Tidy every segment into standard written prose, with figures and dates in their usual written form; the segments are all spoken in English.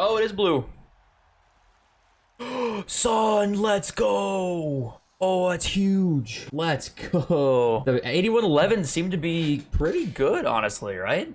Oh, it is blue. Son, let's go. Oh, that's huge. Let's go. The 8111 seemed to be pretty good, honestly, right?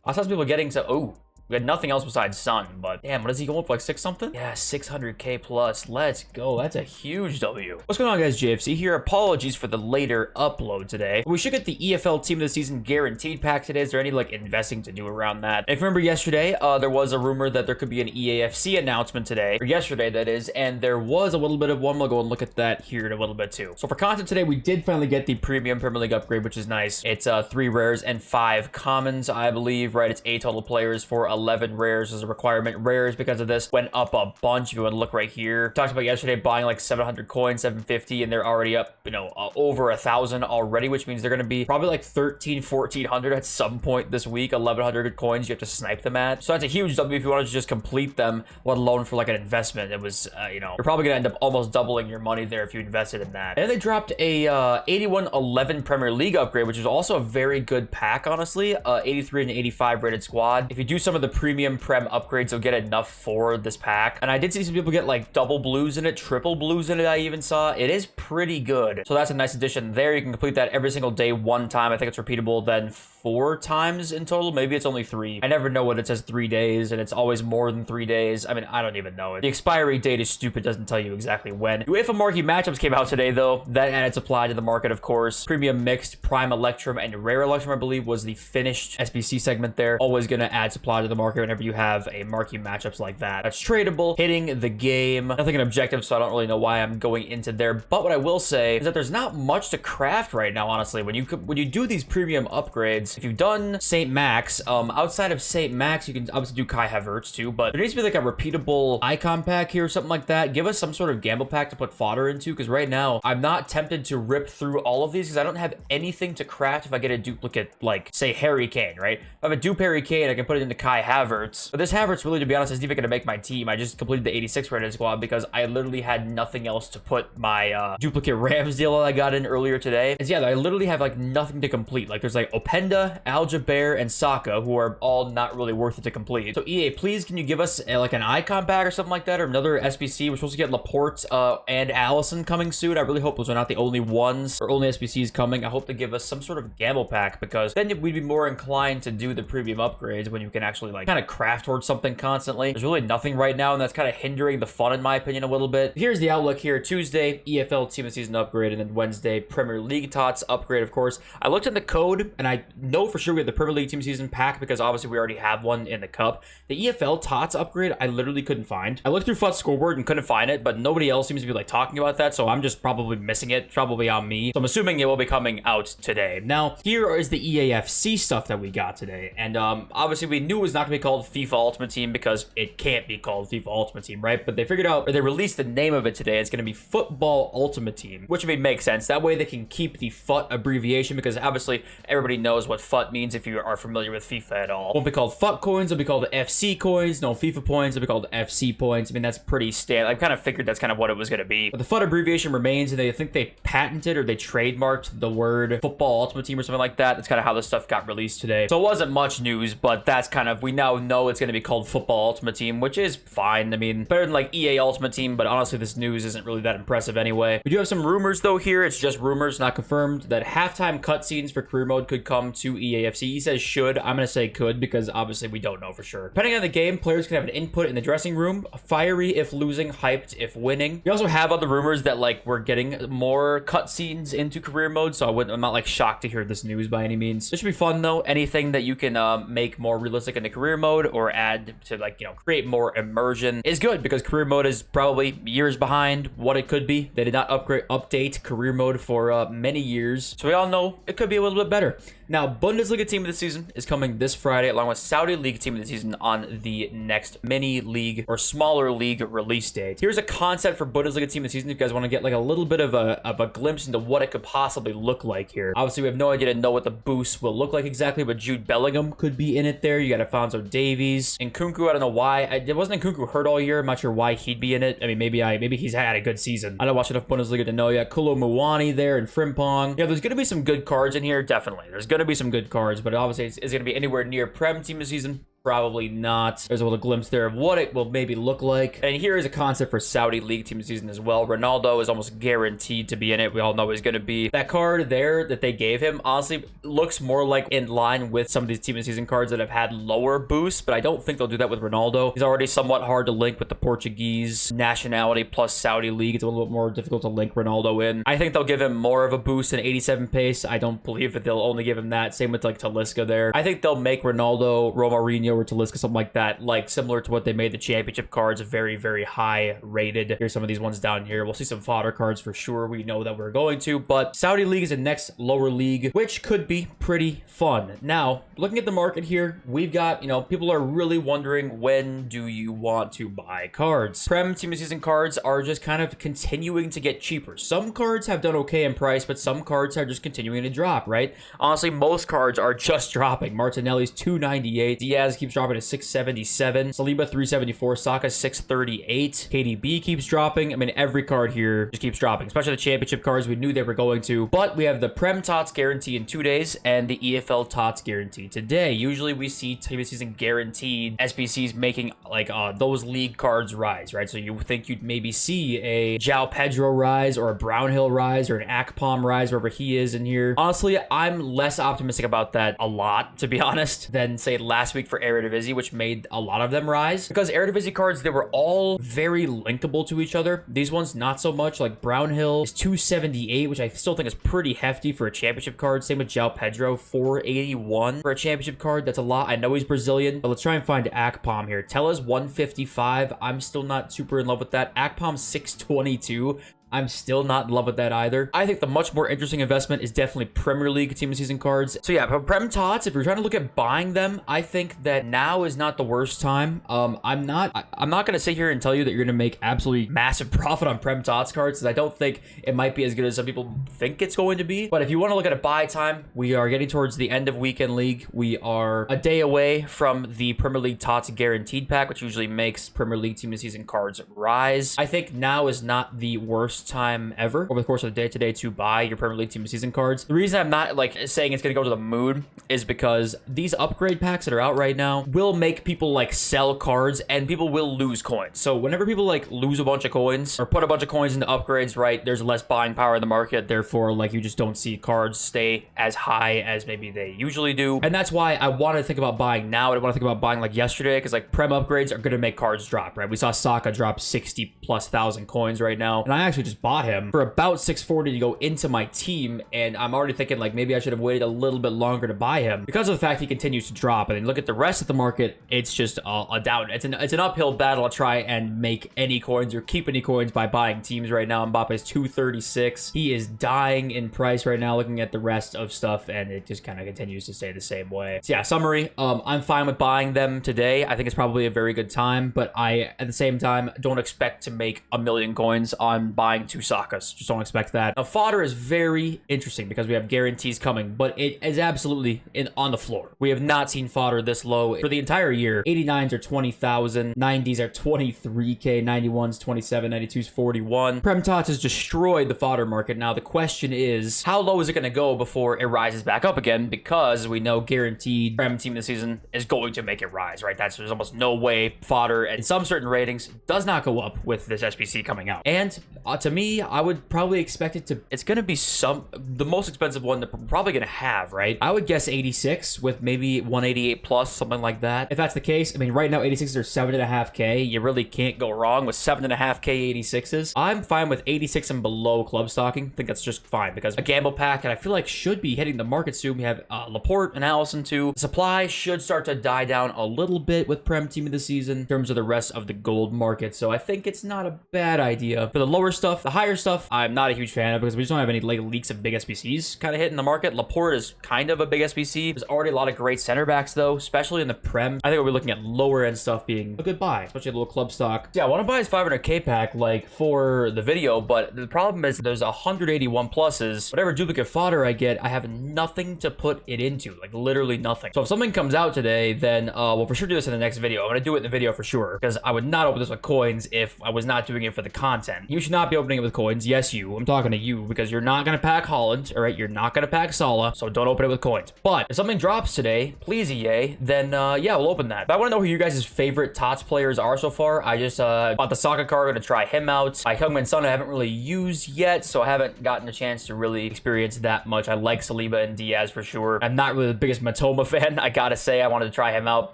I saw some people getting to, oh, we had nothing else besides Sun, but damn, what is he going for, like 6 something? Yeah, 600k plus. Let's go. That's a huge W. What's going on, guys? JFC here. Apologies for the later upload today. We should get the EFL Team of the Season guaranteed pack today. Is there any like investing to do around that? If you remember yesterday, there was a rumor that there could be an EAFC announcement today, or yesterday that is, and there was a little bit of one. We'll go and look at that here in a little bit too. So for content today, we did finally get the premium Premier League upgrade, which is nice. It's 3 rares and 5 commons, I believe, right? It's 8 total players for 11 rares as a requirement. Rares, because of this, went up a bunch. If you want to look right here, talked about yesterday buying like 700 coins, 750, and they're already up, you know, over 1,000 already, which means they're going to be probably like 1,400 at some point this week. 1,100 coins you have to snipe them at. So that's a huge W if you want to just complete them, let alone for like an investment. It was, you know, you're probably going to end up almost doubling your money there if you invested in that. And they dropped a 8111 Premier League upgrade, which is also a very good pack, honestly. 83 and 85 rated squad. If you do some of the premium Prem upgrades, you'll get enough for this pack. And I did see some people get like double blues in it, triple blues in it. I even saw it is pretty good. So that's a nice addition there. You can complete that every single day 1 time. I think it's repeatable then 4 times in total. Maybe it's only 3. I never know what it says 3 days, and it's always more than 3 days. I mean, I don't even know it. The expiry date is stupid. Doesn't tell you exactly when. UEFA marquee matchups came out today though. That added supply to the market, of course. Premium mixed, prime electrum, and rare electrum, I believe, was the finished SBC segment there. Always gonna add supply to the market whenever you have a marquee matchups like that. That's tradable, hitting the game. Nothing an objective, so I don't really know why I'm going into there. But what I will say is that there's not much to craft right now, honestly. When you do these premium upgrades, if you've done St. Max, outside of St. Max, you can obviously do Kai Havertz too, but there needs to be like a repeatable icon pack here or something like that. Give us some sort of gamble pack to put fodder into, because right now I'm not tempted to rip through all of these because I don't have anything to craft if I get a duplicate, like say Harry Kane, right? If I have a dupe Harry Kane, I can put it into Kai Havertz. But this Havertz, really, to be honest, isn't even going to make my team. I just completed the 86 rated squad because I literally had nothing else to put my duplicate Rams deal that I got in earlier today. And yeah, I literally have like nothing to complete. Like there's like Openda, Aljaber, and Saka, who are all not really worth it to complete. So EA, please, can you give us like an icon pack or something like that, or another SBC? We're supposed to get Laporte and Allison coming soon. I really hope those are not the only ones or only SBCs coming. I hope to give us some sort of gamble pack, because then we'd be more inclined to do the premium upgrades when you can actually like kind of craft towards something constantly. There's really nothing right now, and that's kind of hindering the fun, in my opinion, a little bit. Here's the outlook here. Tuesday, EFL Team of the Season upgrade, and then Wednesday, Premier League TOTS upgrade, of course. I looked at the code, and I know for sure we have the Premier League Team of the Season pack, because obviously we already have one in the cup. The EFL TOTS upgrade, I literally couldn't find. I looked through FUT Scoreboard and couldn't find it, but nobody else seems to be like talking about that, so I'm just probably missing it. It's probably on me. So I'm assuming it will be coming out today. Now, here is the EAFC stuff that we got today, and obviously we knew it was not going to be called FIFA Ultimate Team because it can't be called FIFA Ultimate Team, right? But they figured out, or they released the name of it today. It's going to be Football Ultimate Team, which would make sense. That way they can keep the FUT abbreviation, because obviously everybody knows what FUT means if you are familiar with FIFA at all. It won't be called FUT coins, it'll be called FC coins. No FIFA points, it'll be called FC points. I mean, that's pretty standard. I kind of figured that's kind of what it was going to be. But the FUT abbreviation remains, and they think they patented or they trademarked the word Football Ultimate Team or something like that. That's kind of how this stuff got released today. So it wasn't much news, but that's kind of, we now know it's going to be called Football Ultimate Team, which is fine. I mean, better than like EA Ultimate Team, but honestly, this news isn't really that impressive anyway. We do have some rumors though here. It's just rumors, not confirmed, that halftime cutscenes for career mode could come to EAFC. He says should. I'm going to say could, because obviously we don't know for sure. Depending on the game, players can have an input in the dressing room. Fiery if losing, hyped if winning. We also have other rumors that like we're getting more cutscenes into career mode, so I'm not like shocked to hear this news by any means. This should be fun though. Anything that you can make more realistic in the career mode or add to like, you know, create more immersion is good, because career mode is probably years behind what it could be. They did not update career mode for many years, so we all know it could be a little bit better. Now, Bundesliga Team of the Season is coming this Friday, along with Saudi League Team of the Season on the next mini league or smaller league release date. Here's a concept for Bundesliga Team of the Season if you guys want to get like a little bit of a glimpse into what it could possibly look like here. Obviously, we have no idea to know what the boost will look like exactly, but Jude Bellingham could be in it there. You got Alphonso Davies. And Nkunku, I don't know why. It wasn't Nkunku hurt all year. I'm not sure why he'd be in it. I mean, maybe he's had a good season. I don't watch enough Bundesliga to know yet. Kolo Muani there and Frimpong. Yeah, there's going to be some good cards in here, definitely. There's going to be some good cards, but obviously it's going to be anywhere near Prem Team of the Season. Probably not. There's a little glimpse there of what it will maybe look like. And here is a concept for Saudi League Team of the Season as well. Ronaldo is almost guaranteed to be in it. We all know he's going to be. That card there that they gave him, honestly, looks more like in line with some of these Team of the Season cards that have had lower boosts, but I don't think they'll do that with Ronaldo. He's already somewhat hard to link with the Portuguese nationality plus Saudi League. It's a little bit more difficult to link Ronaldo in. I think they'll give him more of a boost in 87 pace. I don't believe that they'll only give him that. Same with like Talisca there. I think they'll make Ronaldo, Romarinho, or Talisca, something like that, like similar to what they made the championship cards, very, very high rated. Here's some of these ones down here. We'll see some fodder cards for sure. We know that we're going to, but Saudi League is the next lower league, which could be pretty fun. Now, looking at the market here, we've got, people are really wondering, when do you want to buy cards? Prem Team of the Season cards are just kind of continuing to get cheaper. Some cards have done okay in price, but some cards are just continuing to drop, right? Honestly, most cards are just dropping. Martinelli's $298. Diaz keeps dropping to $677. Saliba $374. Saka $638. KDB keeps dropping. I mean, every card here just keeps dropping, especially the championship cards. We knew they were going to, but we have the Prem TOTS guarantee in 2 days and the EFL TOTS guarantee today. Usually we see Team of the Season guaranteed SBCs making like those league cards rise, right? So you think you'd maybe see a João Pedro rise or a Brownhill rise or an Akpom rise, wherever he is in here. Honestly, I'm less optimistic about that a lot, to be honest, than say last week for Eredivisie, which made a lot of them rise. Because Eredivisie cards, they were all very linkable to each other. These ones, not so much. Like Brownhill is 278, which I still think is pretty hefty for a championship card. Same with João Pedro, 481 for a championship card. That's a lot. I know he's Brazilian, but let's try and find Akpom here. Tella's 155. I'm still not super in love with that. Akpom's 622. I'm still not in love with that either. I think the much more interesting investment is definitely Premier League Team of the Season cards. So yeah, but Prem TOTS, if you're trying to look at buying them, I think that now is not the worst time. I'm not going to sit here and tell you that you're going to make absolutely massive profit on Prem TOTS cards, because I don't think it might be as good as some people think it's going to be. But if you want to look at a buy time, we are getting towards the end of Weekend League. We are a day away from the Premier League TOTS guaranteed pack, which usually makes Premier League Team of the Season cards rise. I think now is not the worst time ever over the course of the day today to buy your Premier League Team of the Season cards. The reason I'm not like saying it's going to go to the moon is because these upgrade packs that are out right now will make people like sell cards, and people will lose coins. So whenever people like lose a bunch of coins or put a bunch of coins into upgrades, right, there's less buying power in the market. Therefore, like, you just don't see cards stay as high as maybe they usually do. And that's why I want to think about buying now. I don't want to think about buying like yesterday, because like Prem upgrades are going to make cards drop, right? We saw Saka drop 60,000+ coins right now, and I actually just bought him for about 640 to go into my team, and I'm already thinking like maybe I should have waited a little bit longer to buy him because of the fact he continues to drop. And then look at the rest of the market, it's just a down. It's an uphill battle to try and make any coins or keep any coins by buying teams right now. Mbappe's 236. He is dying in price right now looking at the rest of stuff, and it just kind of continues to stay the same way. So yeah, summary, I'm fine with buying them today. I think it's probably a very good time, but I at the same time don't expect to make a million coins on buying two Sakas. Just don't expect that. Now, fodder is very interesting because we have guarantees coming, but it is absolutely on the floor. We have not seen fodder this low for the entire year. 89s are 20,000, 90s are 23k, 91s 27, 92s 41. Prem TOTS has destroyed the fodder market. Now the question is, how low is it going to go before it rises back up again? Because we know guaranteed Prem Team of the Season is going to make it rise, right? There's almost no way fodder in some certain ratings does not go up with this SBC coming out. And to me, I would probably expect it to, it's going to be the most expensive one that we're probably going to have, right? I would guess 86 with maybe 188 plus, something like that. If that's the case, I mean, right now 86s are 7.5k. You really can't go wrong with 7.5k 86s. I'm fine with 86 and below club stocking. I think that's just fine because a gamble pack, and I feel like should be hitting the market soon. We have Laporte and Allison too. The supply should start to die down a little bit with Prem Team of the Season in terms of the rest of the gold market. So I think it's not a bad idea. For the lower stuff, the higher stuff, I'm not a huge fan of because we just don't have any like leaks of big SBCs kind of hitting the market. Laporte is kind of a big SBC. There's already a lot of great center backs though, especially in the Prem. I think we'll be looking at lower end stuff being a good buy, especially a little club stock. Yeah, I want to buy his 500k pack like for the video, but the problem is there's 181 pluses. Whatever duplicate fodder I get, I have nothing to put it into, like literally nothing. So if something comes out today, then we'll for sure do this in the next video. I'm gonna do it in the video for sure because I would not open this with coins if I was not doing it for the content. You should not not be opening it with coins. Yes, you. I'm talking to you because you're not going to pack Holland, all right? You're not going to pack Salah, so don't open it with coins. But if something drops today, please EA, then yeah, we'll open that. But I want to know who you guys' favorite TOTS players are so far. I just bought the Saka card, going to try him out. My Heung-min Son I haven't really used yet, so I haven't gotten a chance to really experience that much. I like Saliba and Diaz for sure. I'm not really the biggest Matoma fan, I gotta say. I wanted to try him out.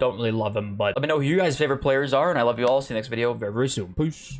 Don't really love him, but let me know who you guys' favorite players are, and I love you all. See you next video very, very soon. Peace.